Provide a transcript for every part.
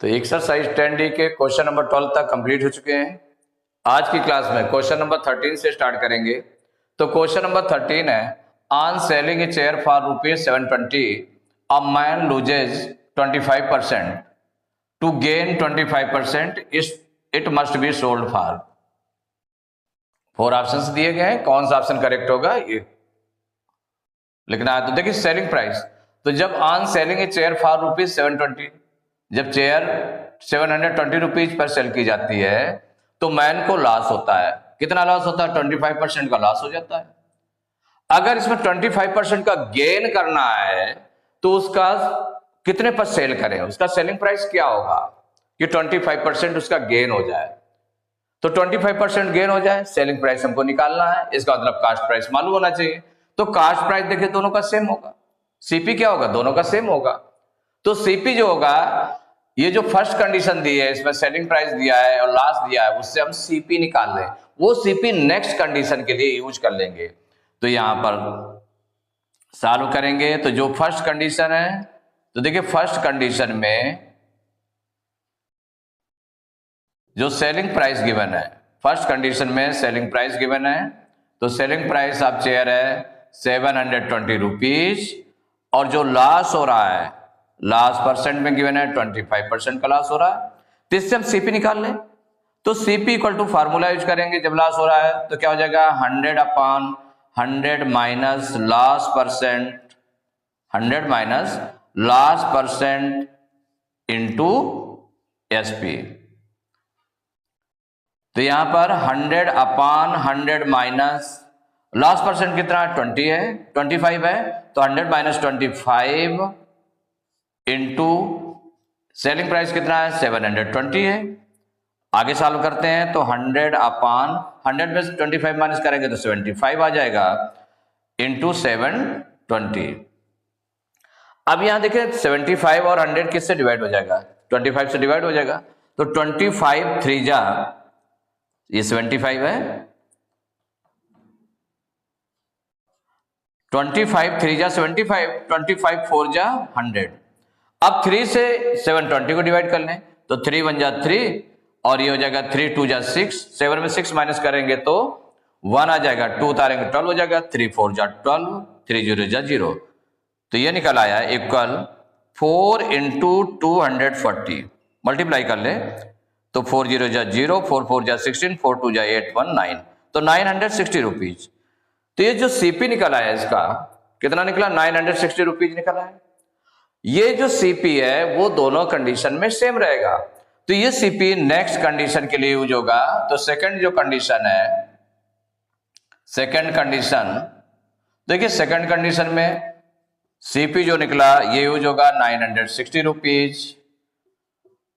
तो exercise 10D के question number 12 तक कंप्लीट हो चुके हैं। आज की क्लास में क्वेश्चन नंबर 13 से स्टार्ट करेंगे। तो क्वेश्चन नंबर 13 है, on selling a chair for ₹720 a man loses 25%, to gain 25% it must be sold for. 4 options दिए गए हैं, कौन सा ऑप्शन करेक्ट होगा ये लिखना है। तो देखिए सेलिंग प्राइस, तो जब on selling a chair for ₹720, जब चेयर 720 रुपीज पर सेल की जाती है तो मैन को लॉस होता है। कितना लॉस होता है? 25% का लॉस हो जाता है। अगर इसमें 25% का गेन करना है तो उसका कितने पर सेल करें, उसका सेलिंग प्राइस क्या होगा कि 25% उसका गेन हो जाए। तो 25% गेन हो जाए, सेलिंग प्राइस हमको निकालना है, इसका मतलब कास्ट प्राइस मालूम होना चाहिए। तो कास्ट प्राइस देखिए दोनों का सेम होगा, सीपी क्या होगा, दोनों का सेम होगा। तो सीपी जो होगा, ये जो फर्स्ट कंडीशन दी है इसमें सेलिंग प्राइस दिया है और लास्ट दिया है, उससे हम सीपी निकाल लें, वो सीपी नेक्स्ट कंडीशन के लिए यूज कर लेंगे। तो यहां पर सॉल्व करेंगे तो जो फर्स्ट कंडीशन है, तो देखिए फर्स्ट कंडीशन में जो सेलिंग प्राइस गिवन है, फर्स्ट कंडीशन में सेलिंग प्राइस गिवन है, तो सेलिंग प्राइस ऑफ चेयर है 720 रुपीज और जो लॉस हो रहा है, लास्ट परसेंट में गिवन है 25% का लॉस हो रहा है। तो इससे हम सीपी निकाल लें, तो CP equal to formula use करेंगे। जब लॉस हो रहा है तो क्या हो जाएगा, 100/100 minus last percent, 100 minus last percent into SP. तो यहां पर 100/100 माइनस लास्ट परसेंट कितना है, 20 है, 25 है, तो 100 माइनस 25 इंटू सेलिंग प्राइस कितना है, 720 है। आगे सॉल्व करते हैं तो 100/100 में 25 माइनस करेंगे तो 75 आ जाएगा, इंटू 720। अब यहां देखिए 75 और 100 किससे डिवाइड हो जाएगा, 25 से डिवाइड हो जाएगा। तो 25 3 जा, ये 75 है, 25 3 जा 75, 25 4 जा 100। अब 3 से 720 को डिवाइड कर लें तो 3 1 जा 3 और ये हो जाएगा 3 2 जा 6, 7 में 6 माइनस करेंगे तो 1 आ जाएगा, 2 उतारेंगे 12 हो जाएगा, 3 4 जा 12, 3 0 जा 0। तो ये निकल आया इक्वल 4 इंटू 240, मल्टीप्लाई कर ले तो 4 0 जा 0, 4 4 जा 16, 4 2 जा 8 1 9, तो 960 रुपीज। तो ये जो सीपी निकला है इसका कितना निकला, 960 रुपीज निकला है। ये जो सीपी है वो दोनों कंडीशन में सेम रहेगा। तो ये सीपी नेक्स्ट कंडीशन के लिए यूज होगा। तो सेकंड जो कंडीशन है, सेकंड कंडीशन देखिए, सेकंड कंडीशन में सीपी जो निकला ये यूज होगा 960 रुपीज।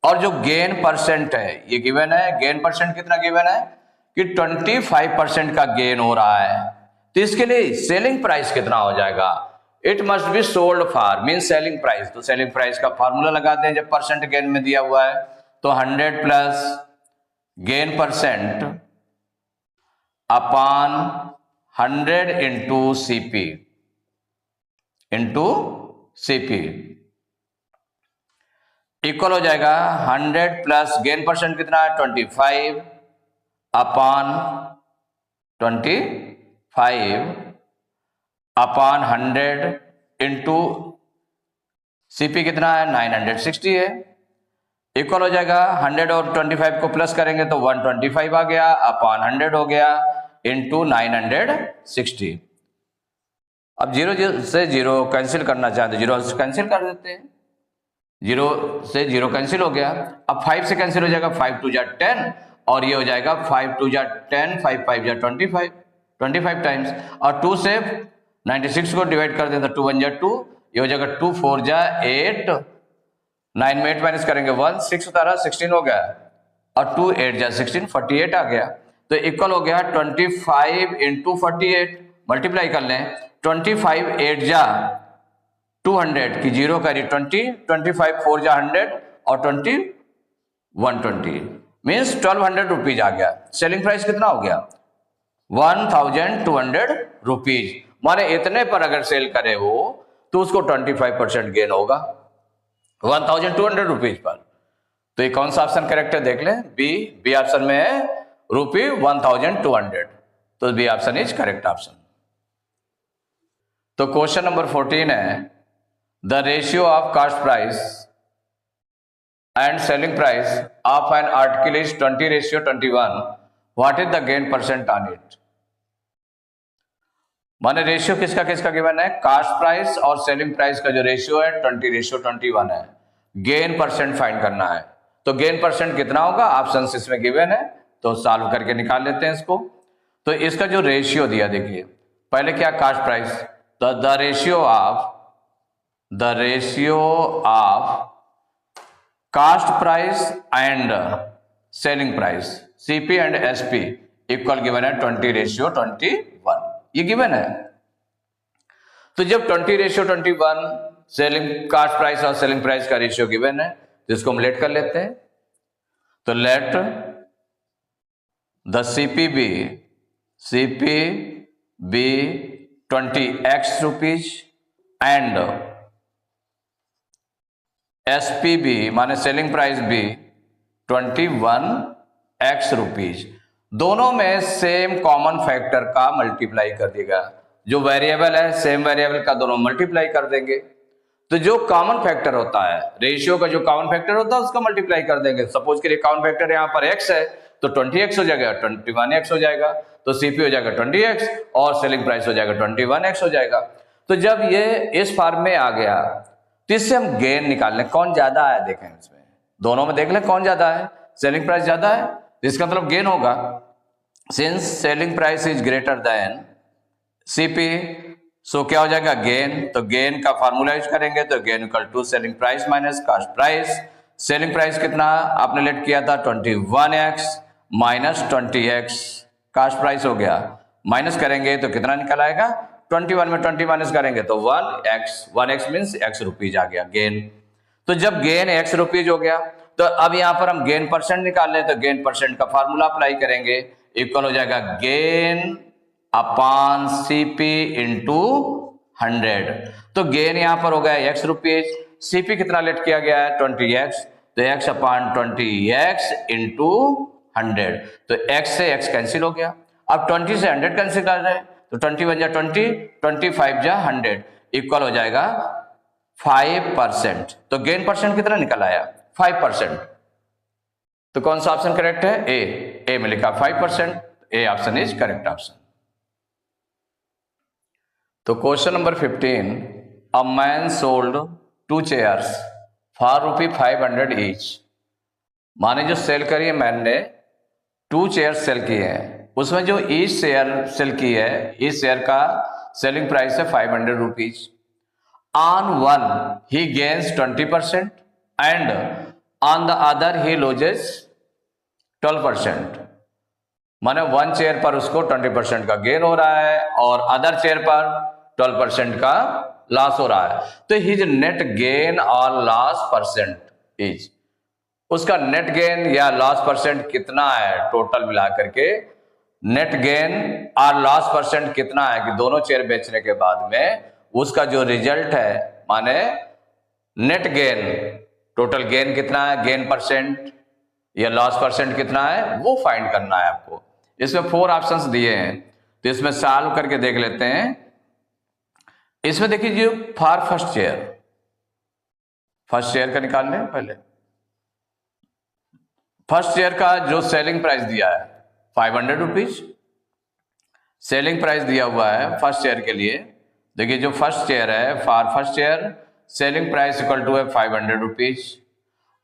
और जो गेन परसेंट है ये गिवन है, गेन परसेंट कितना गिवन है कि 25% का गेन हो रहा है। तो इसके लिए सेलिंग प्राइस कितना हो जाएगा, it must be sold for mean selling price. तो सेलिंग प्राइस का फार्मूला लगाते हैं, जब परसेंट गेन में दिया हुआ है तो 100 plus gain percent upon 100 into CP equal हो जाएगा 100 प्लस गेन परसेंट कितना है 25 अपॉन 25 अपॉन 100 इंटू सीपी कितना है 960 है, इक्वल हो जाएगा 100 और 25 को प्लस करेंगे तो 125 आ गया, अपॉन 100 हो गया इंटू 960। अब 0 से 0 कैंसिल करना चाहते, 0 से कैंसिल कर देते हैं, 0 से 0 कैंसिल हो गया। अब 5 से कैंसिल हो जाएगा, 5 2 जा 10 और ये हो जाएगा 5 2 जा 10, 5 5 जा 25 टाइम्स, और 2 से 96 को डिवाइड कर दें तो 2 1 जा 2, ये हो जाएगा 2 4 जा 8, 9 में 8 माइनस करेंगे 1, 6 उतारा 16 हो गया, और 2 8 जा 16, 48 आ गया। तो इक्वल हो गया 25 इंटू 48, मल्टीप्लाई कर लें, 25 8 जा 200 की 0 करी 20, 25 4 जा 100 और 20 120 मीन्स 1200 रुपीज आ गया। सेलिंग प्राइस कितना हो गया 1200 रुपीज। माने इतने पर अगर सेल करे हो तो उसको 25% गेन होगा 1200 रुपीज पर। तो ये कौन सा ऑप्शन करेक्ट है देख लें, बी ऑप्शन में है ₹1200, तो B option is correct option. तो क्वेश्चन नंबर 14 है the ratio of cost price and selling price of an article is 20:21, what is the gain percent on it. माने रेशियो किसका किसका गिवन है, कास्ट प्राइस और सेलिंग प्राइस का जो ratio है 20:21 है, गेन परसेंट फाइंड करना है। तो गेन परसेंट कितना होगा, ऑप्शन इसमें गिवन है, तो सॉल्व करके निकाल लेते हैं इसको। तो इसका जो रेशियो दिया देखिए, पहले क्या कास्ट प्राइस, तो the ratio of cost price and selling price CP and SP equal given है 20:21, ये गिवन है। तो जब 20:21 सेलिंग कास्ट प्राइस और सेलिंग प्राइस का रेशियो गिवन है, तो इसको हम लेट कर लेते हैं। तो let the CP be 20x rupees and SP be माने selling price be 21x rupees. दोनों में सेम कॉमन फैक्टर का मल्टीप्लाई कर देगा, जो वेरिएबल है सेम वेरिएबल का दोनों मल्टीप्लाई कर देंगे। तो जो कॉमन फैक्टर होता है, रेशियो का जो कॉमन फैक्टर होता है उसका मल्टीप्लाई कर देंगे। सपोज के लिए कॉमन फैक्टर यहाँ पर x है, तो 20x हो जाएगा, 21x हो जाएगा, तो सीपी हो जाएगा 20x और सेलिंग प्राइस हो जाएगा 21x हो जाएगा। तो जब ये इस फॉर्म में आ गया, तो इससे हम गेन निकाल लें, कौन ज्यादा है देखें इसमें, दोनों में देख लें कौन ज्यादा है, सेलिंग प्राइस ज्यादा है, इसका मतलब गेन होगा। Since selling price is greater than CP, so क्या हो जाएगा गेन। तो गेन का फार्मूला यूज करेंगे, तो gain equal to selling price minus cost price. Selling price कितना आपने लेट किया था 21x minus 20x, cost price हो गया, माइनस करेंगे तो कितना निकल आएगा, 21 में 20 माइनस करेंगे तो 1x मीन्स x रुपीज आ गया गेन। तो जब गेन x रुपीज हो गया, तो अब यहां पर हम गेन परसेंट निकाल लें, तो गेन परसेंट का फार्मूला अप्लाई करेंगे, इक्वल हो जाएगा गेन अपॉन सीपी इंटू 100। तो गेन यहां पर हो गया x रुपीज, सीपी कितना लेट किया गया है 20x, तो x अपॉन 20x इंटू 100, तो x से x कैंसिल हो गया। अब 20 से 100 कैंसिल कर रहे हैं, तो 20 बन जा 20, 25 जा 100, इक्वल हो जाएगा 5%। तो गेन परसेंट कितना निकल आया 5%। तो कौन सा ऑप्शन करेक्ट है, ए में लिखा 5%, A option is correct option. तो question number 15, a man sold 2 chairs for ₹500 each. माने जो सेल करी है मैन ने 2 चेयर सेल किए हैं, उसमें जो ईच शेयर सेल की है, इस शेयर का सेलिंग प्राइस है 500 rupees. On one he gains 20% and on the other he loses 12%। माने 1 चेयर पर उसको 20% का गेन हो रहा है और अदर चेयर पर 12% का लॉस हो रहा है। तो हिज नेट गेन और लॉस परसेंट इज, उसका नेट गेन या लॉस परसेंट कितना है, टोटल मिला करके नेट गेन और लॉस परसेंट कितना है कि दोनों चेयर बेचने के बाद में उसका जो रिजल्ट है, माने नेट गेन, टोटल गेन कितना है, गेन परसेंट या लॉस परसेंट कितना है, वो फाइंड करना है आपको। इसमें 4 ऑप्शंस दिए हैं, तो इसमें सॉल्व करके देख लेते हैं। इसमें देखिए जो फॉर फर्स्ट चेयर का निकाल लें पहले। फर्स्ट चेयर का जो सेलिंग प्राइस दिया है 500 रुपीज, सेलिंग प्राइस दिया हुआ है फर्स्ट चेयर के लिए। देखिए जो फर्स्ट चेयर है, for first chair selling price equal to है 500 रुपीज,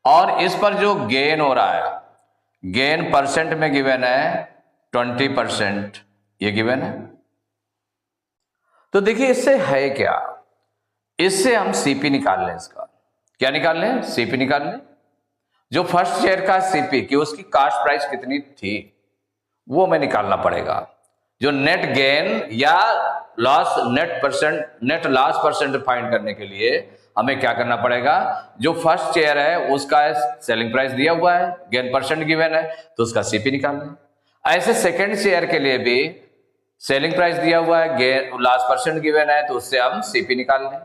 और इस पर जो गेन हो रहा है, गेन परसेंट में गिवन है 20%, ये गिवन है। तो देखिए इससे है क्या, इससे हम सीपी निकाल लें, इसका क्या निकाल लें, सीपी निकाल लें। जो फर्स्ट शेयर का सीपी कि उसकी कास्ट प्राइस कितनी थी वो हमें निकालना पड़ेगा। जो नेट गेन या loss net loss percent find करने के लिए हमें क्या करना पड़ेगा, जो फर्स्ट शेयर है उसका सेलिंग प्राइस दिया हुआ है, गेन परसेंट गिवन है, तो उसका सीपी निकाल लें। ऐसे सेकेंड शेयर के लिए भी सेलिंग प्राइस दिया हुआ है, गेन लॉस परसेंट गिवन है, तो उससे हम सीपी निकाल लें।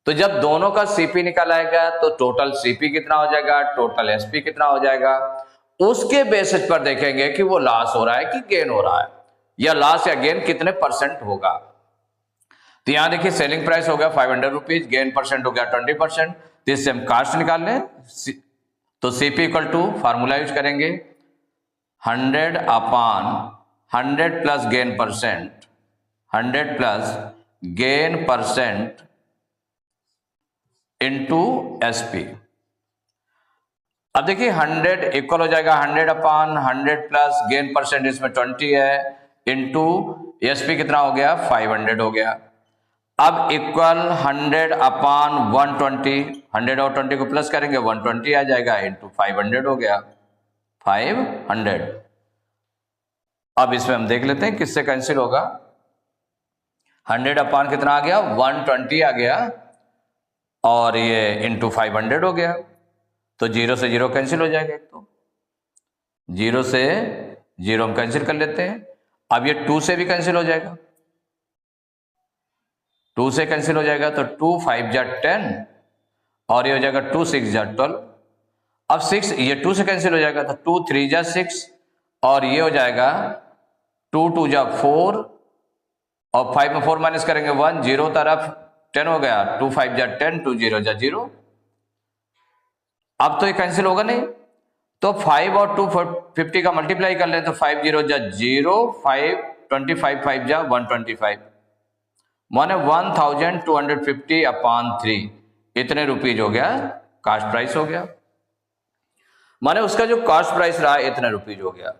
तो तो जब दोनों का सीपी निकालाएगा तो टोटल सीपी कितना हो जाएगा, टोटल एसपी कितना हो जाएगा, उसके बेसिस पर देखेंगे कि वो लॉस हो रहा है कि गेन हो रहा है, या लॉस या गेन कितने परसेंट होगा। तो यहां देखिए सेलिंग प्राइस हो गया 500 रुपीज, गेन परसेंट हो गया 20%। तो इससे हम कास्ट निकाल लें, तो CP equal to formula use करेंगे 100 upon 100 plus gain percent, 100 plus gain percent into SP. अब देखिए 100 इक्वल हो जाएगा 100 अपॉन 100 प्लस गेन परसेंट, इसमें 20 है, इनटू एसपी कितना हो गया 500 हो गया। अब इक्वल 100 अपॉन 120, 100 और 20 को प्लस करेंगे 120 आ जाएगा, इनटू 500 हो गया 500। अब इसमें हम देख लेते हैं किससे कैंसिल होगा। 100 अपॉन कितना आ गया 120 आ गया, और ये इंटू 500 हो गया, तो 0 से 0 कैंसिल हो जाएगा। तो 0 से 0 हम कैंसिल कर लेते हैं। अब ये 2 से भी कैंसिल हो जाएगा, 2 से कैंसिल हो जाएगा, तो 2 5 जा 10 और ये हो जाएगा 2 6 जा 12। अब 6 ये 2 से कैंसिल हो जाएगा, तो 2 3 जा 6 और ये हो जाएगा 2 2 जा 4 और 5 में 4 माइनस करेंगे 1, 0 तरफ 10 हो गया, 2 5 जा 10, 2 0 जा 0। अब तो ये कैंसिल होगा नहीं, तो 5 और 2 50 का मल्टीप्लाई कर लें, तो 5 0 जा 0, 5 25 5 जा 125, माने 1250 अपॉन 3 इतने रुपीज हो गया, कास्ट प्राइस हो गया। माने उसका जो कास्ट प्राइस रहा इतने रुपीज हो गया,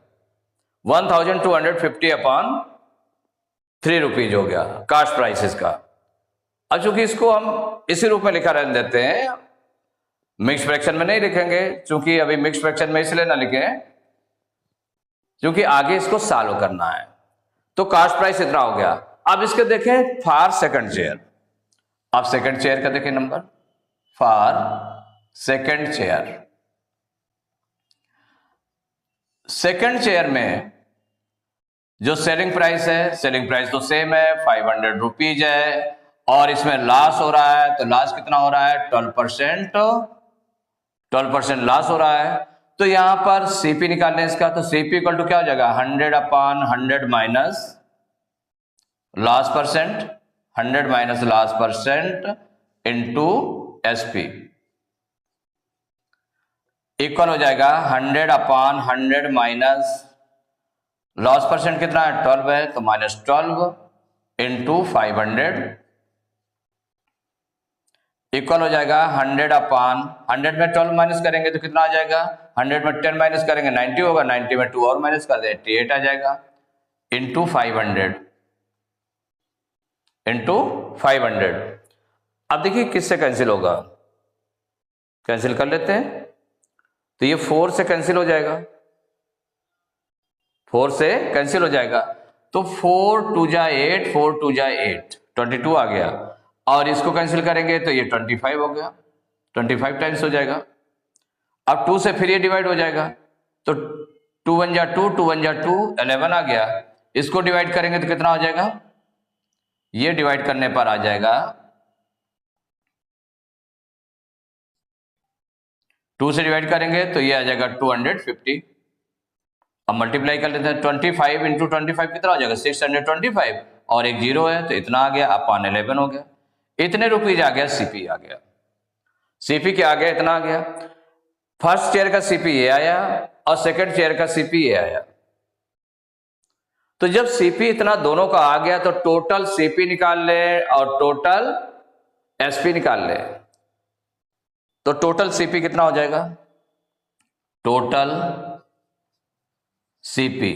1250 अपॉन 3 रुपीज हो गया कास्ट प्राइस इसका। अब चूंकि इसको हम इसी रूप में लिखा रहने देते हैं, मिक्स फ्रैक्शन में नहीं लिखेंगे, चूंकि अभी मिक्स फ्रैक्शन में इसलिए ना लिखें क्योंकि आगे इसको सॉल्व करना है। तो कास्ट प्राइस इतना हो गया। अब इसके देखें फॉर सेकंड चेयर, अब सेकंड चेयर का देखें number, for second chair, second chair में जो सेलिंग प्राइस है, सेलिंग प्राइस तो सेम है 500 रुपीज है, और इसमें लॉस हो रहा है, तो लॉस कितना हो रहा है 12% लॉस हो रहा है। तो यहां पर सीपी निकालने इसका, तो सीपी इक्वल टू क्या हो जाएगा 100 upon 100 minus loss percent, 100 minus loss percent into SP equal हो जाएगा 100 अपॉन 100 माइनस लॉस परसेंट कितना है 12 है, तो माइनस 12 इंटू 500 इक्वल हो जाएगा 100 अपॉन 100 में 12 माइनस करेंगे तो कितना आ जाएगा, 100 में 10 माइनस करेंगे 90 होगा, 90 में 2 और माइनस कर दे 88 आ जाएगा, इंटू 500। अब देखिए किससे कैंसिल होगा, कैंसिल कर लेते हैं, तो ये 4 से कैंसिल हो जाएगा, 4 से कैंसिल हो जाएगा, तो 4 2 जा 8, 4 2 जा 8, 22 आ गया, और इसको कैंसिल करेंगे तो ये 25 हो गया, 25 टाइम्स हो जाएगा। अब 2 से फिर ये डिवाइड हो जाएगा, तो 2 1 जा 2, 2 1 जा 2, 11 आ गया। इसको डिवाइड करेंगे तो कितना हो जाएगा, ये डिवाइड करने पर आ जाएगा 2 से डिवाइड करेंगे तो ये आ जाएगा 250। अब मल्टीप्लाई कर लेते हैं, 25 इंटू 25 कितना हो जाएगा 625, और एक 0 है तो इतना आ गया, अपॉन 11 हो गया, इतने रुपीज आ गया, सीपी आ गया। सीपी क्या आ गया, इतना आ गया। फर्स्ट चेयर का सीपी ये आया और सेकंड चेयर का सीपी ये आया। तो जब सीपी इतना दोनों का आ गया तो टोटल सीपी निकाल ले और टोटल एसपी निकाल ले, तो टोटल सीपी कितना हो जाएगा, टोटल सीपी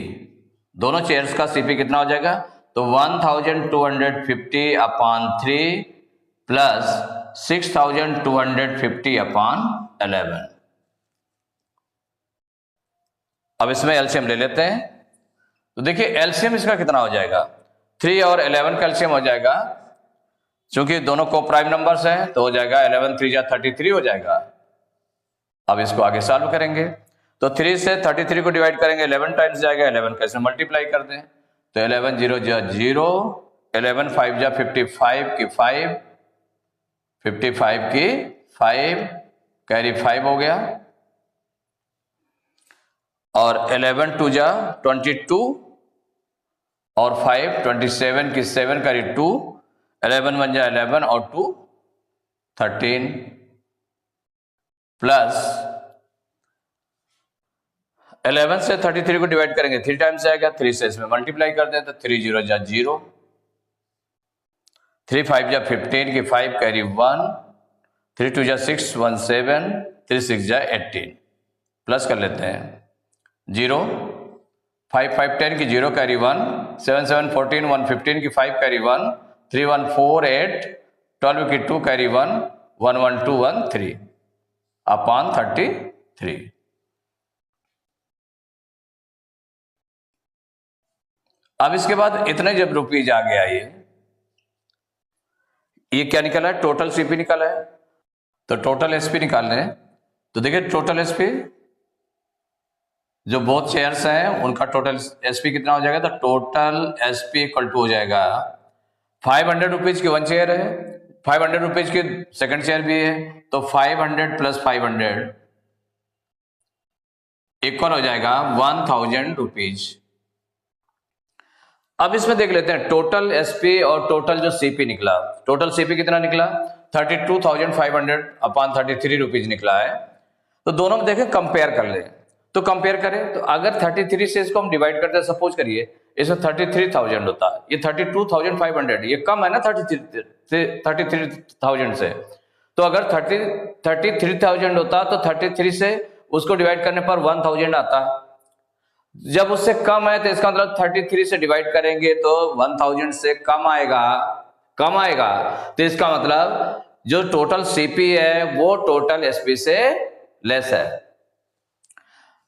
दोनों चेयर्स का सीपी कितना हो जाएगा, तो 1250 अपॉन 3 प्लस 6250 अपॉन 11। अब इसमें एलसीएम ले लेते हैं, तो देखिए एलसीएम इसका कितना हो जाएगा, 3 और 11 का एलसीएम हो जाएगा, क्योंकि दोनों को प्राइम नंबर्स हैं तो हो जाएगा 11 3 जा 33 हो जाएगा। अब इसको आगे सॉल्व करेंगे, तो 3 से 33 को डिवाइड करेंगे 11 टाइम्स जाएगा, 11 कैसे मल्टीप्लाई कर दें, तो 11 0 जा 0, 11 5 जा 55 की 5, 55 की 5 कैरी 5 हो गया, और 11 टू जा 22 और 5 27 की 7 कैरी 2, 11 1 जा 11 और 2 13 प्लस 11 से 33 को डिवाइड करेंगे 3 टाइम्स आएगा, 3 से इसमें मल्टीप्लाई कर दें तो 3 0 जा 0, 3 5 जा 15 की 5 कैरी 1, 3 2 जा 6 1 7, 3 6 जा 18 प्लस कर लेते हैं 0, 5 5 10 की 0 कैरी 1, 7 7 14 1 15 की 5 कैरी 1, 3 1 4 8 12 की 2 कैरी 1, 1 1 2 1 3 अपॉन 33। अब इसके बाद इतने जब रुपीज आ गया, ये क्या निकला है, टोटल सीपी निकाला है। तो टोटल एसपी निकालने हैं, तो देखिए टोटल एसपी जो बहुत शेयर्स हैं उनका टोटल एसपी कितना हो जाएगा, तो टोटल एसपी इक्वल टू हो जाएगा 500 रुपीज की 1 शेयर है, 500 रुपीज की सेकंड शेयर भी है, तो 500 प्लस 500 इक्वल हो जाएगा 1000 रुपीज। अब इसमें देख लेते हैं टोटल एसपी और टोटल जो सीपी निकला। टोटल सीपी कितना निकला, 32,500 अपॉन 33 रुपीज निकला है। तो दोनों में देखें कंपेयर कर ले, तो कंपेयर करें तो अगर 33 से इसको हम डिवाइड करते हैं, सपोज करिए इसमें 33,000 होता, ये 32,500, ये कम है ना 33,000 से। तो अगर 33,000 होता तो 33 से उसको डिवाइड करने पर 1000 आता। जब उससे कम है तो इसका मतलब 33 से डिवाइड करेंगे तो 1000 से कम आएगा, तो इसका मतलब जो टोटल सीपी है वो टोटल एसपी से लेस है।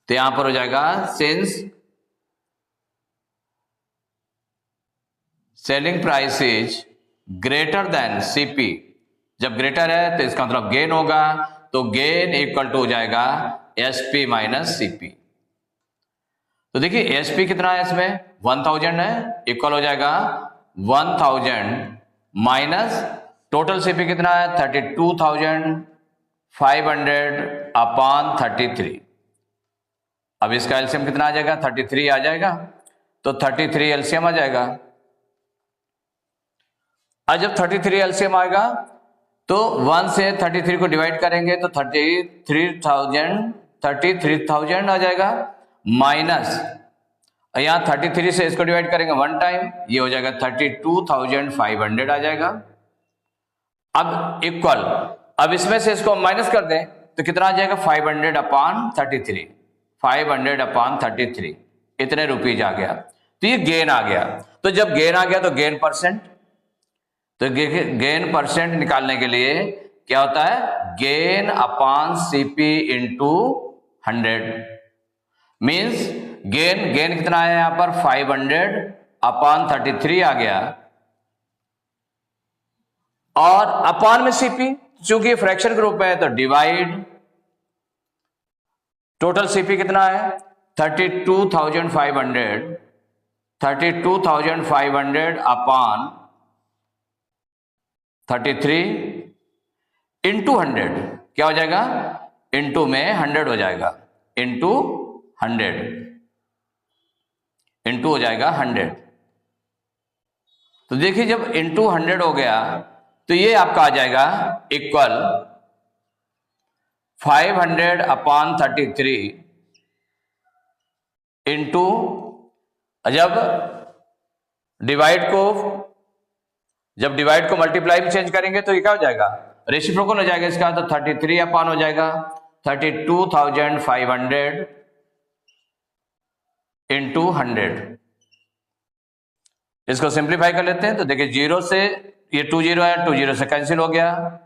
तो यहां पर हो जाएगा since selling price is greater than CP, जब ग्रेटर है तो इसका मतलब गेन होगा, तो गेन इक्वल टू हो जाएगा एसपी माइनस सीपी। तो देखिए एसपी कितना है इसमें 1000 है, इक्वल हो जाएगा 1000 माइनस टोटल सीपी कितना है 32,500 अपॉन 33। अब इसका एलसीएम कितना आ जाएगा, 33 आ जाएगा, तो 33 एलसीएम आ जाएगा। अब जब 33 एलसीएम आएगा तो 1 से 33 को डिवाइड करेंगे तो 33,000 आ जाएगा, माइनस यहां 33 से इसको डिवाइड करेंगे 1 टाइम, ये हो जाएगा 32,500 आ जाएगा। अब इक्वल, अब इसमें से इसको माइनस कर दें तो कितना आ जाएगा 500 अपॉन 33, 500 अपॉन 33, इतने रुपीज आ गया। तो ये गेन आ गया। तो जब गेन आ गया तो गेन परसेंट, तो गेन परसेंट निकालने के लिए क्या होता है, gain upon CP into 100, means gain कितना है यहां पर 500 अपॉन 33 आ गया, और अपॉन में सीपी, चूंकि फ्रैक्शन ग्रुप में है तो डिवाइड, टोटल सीपी कितना है 32,500 अपॉन 33 इंटू 100, क्या हो जाएगा, इंटू में 100 हो जाएगा, इंटू 100, इंटू हो जाएगा 100। तो देखिए जब इंटू 100 हो गया तो ये आपका आ जाएगा इक्वल 500 अपॉन 33 इंटू, जब डिवाइड को मल्टीप्लाई में चेंज करेंगे तो ये क्या हो जाएगा, रेसिप्रोकल हो जाएगा इसका, तो 33 अपॉन हो जाएगा 32,500 इंटू 100। इसको सिंप्लीफाई कर लेते हैं तो देखिए 0 से ये 2 0 है, 2 0 से कैंसिल हो गया,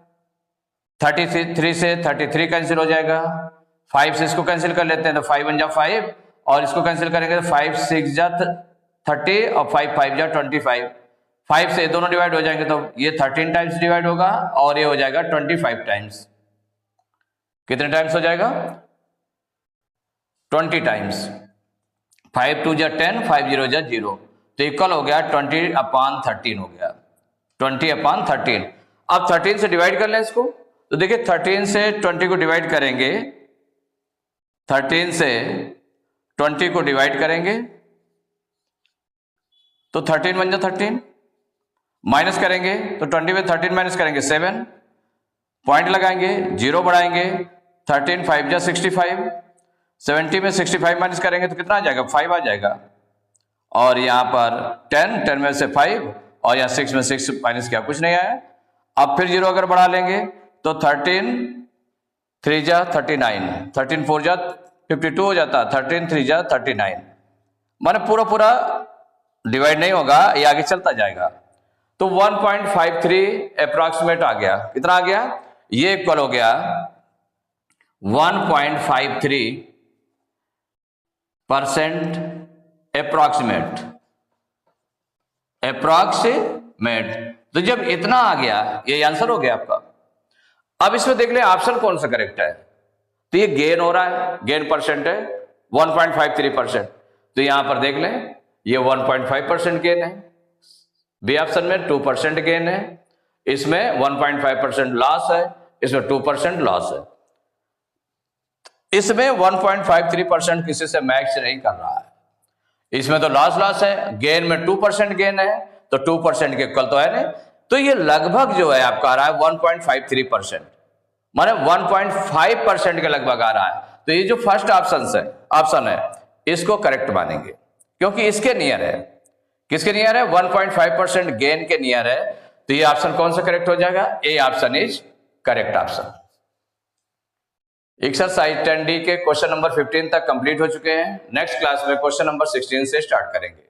33 से 33 कैंसिल हो जाएगा, 5 से इसको कैंसिल कर लेते हैं तो 5 1 जा 5, और इसको कैंसिल करेंगे तो 5 6 जा 30 और 5 5 जा 25, 5 से दोनों डिवाइड हो जाएंगे तो ये 13 टाइम्स डिवाइड होगा और ये हो जाएगा 25 टाइम्स। कितने टाइम्स हो जाएगा, 20 टाइम्स, 5 2 जा 10, 5 0 जा 0, तो इक्वल हो गया 20 अपॉन 13 हो गया, 20 अपॉन 13। अब 13 से डिवाइड कर लें इसको, तो देखिए 13 से 20 को डिवाइड करेंगे, 13 से 20 को डिवाइड करेंगे तो 13 बन जाए 13, माइनस करेंगे तो 20 में 13 माइनस करेंगे 7, पॉइंट लगाएंगे, 0 बढ़ाएंगे, 13 5 जा 65, 70 में 65 माइनस करेंगे तो कितना आ जाएगा, 5 आ जाएगा। और यहाँ पर 10 में से 5 और यहाँ 6 में 6 माइनस किया, कुछ नहीं आया। अब फिर 0 अगर बढ़ा लेंगे तो 13 3 जा 39, 13 4 जा 52 हो जाता, 13 3 जा 39, माने पूरा डिवाइड नहीं होगा, ये आगे चलता जाएगा। तो 1.53 अप्रॉक्सीमेट आ गया, कितना आ गया, ये इक्वल हो गया 1.53% अप्रॉक्सीमेट। तो जब इतना आ गया, ये आंसर हो गया आपका। अब इसमें देख ले ऑप्शन कौन सा करेक्ट है, तो ये गेन हो रहा है, गेन परसेंट है 1.53%, तो यहां पर देख लें ये 1.5% गेन है, बी ऑप्शन में 2% गेन है, इसमें 1.5% लॉस है, इसमें 2% लॉस है। इसमें 1.53% किसी से मैच नहीं कर रहा है, इसमें तो लॉस है, गेन में 2% गेन है, तो 2% के इक्वल तो है नहीं, तो ये लगभग जो है आपका आ रहा है 1.53%, माने 1.5% के लगभग आ रहा है। तो ये जो फर्स्ट ऑप्शन है इसको करेक्ट मानेंगे, क्योंकि इसके नियर है, किसके नियर है, 1.5% गेन के नियर है, तो ये ऑप्शन कौन सा करेक्ट हो जाएगा, ए option is correct option. Exercise 10D के क्वेश्चन नंबर 15 तक कंप्लीट हो चुके हैं। नेक्स्ट क्लास में क्वेश्चन नंबर 16 से स्टार्ट करेंगे।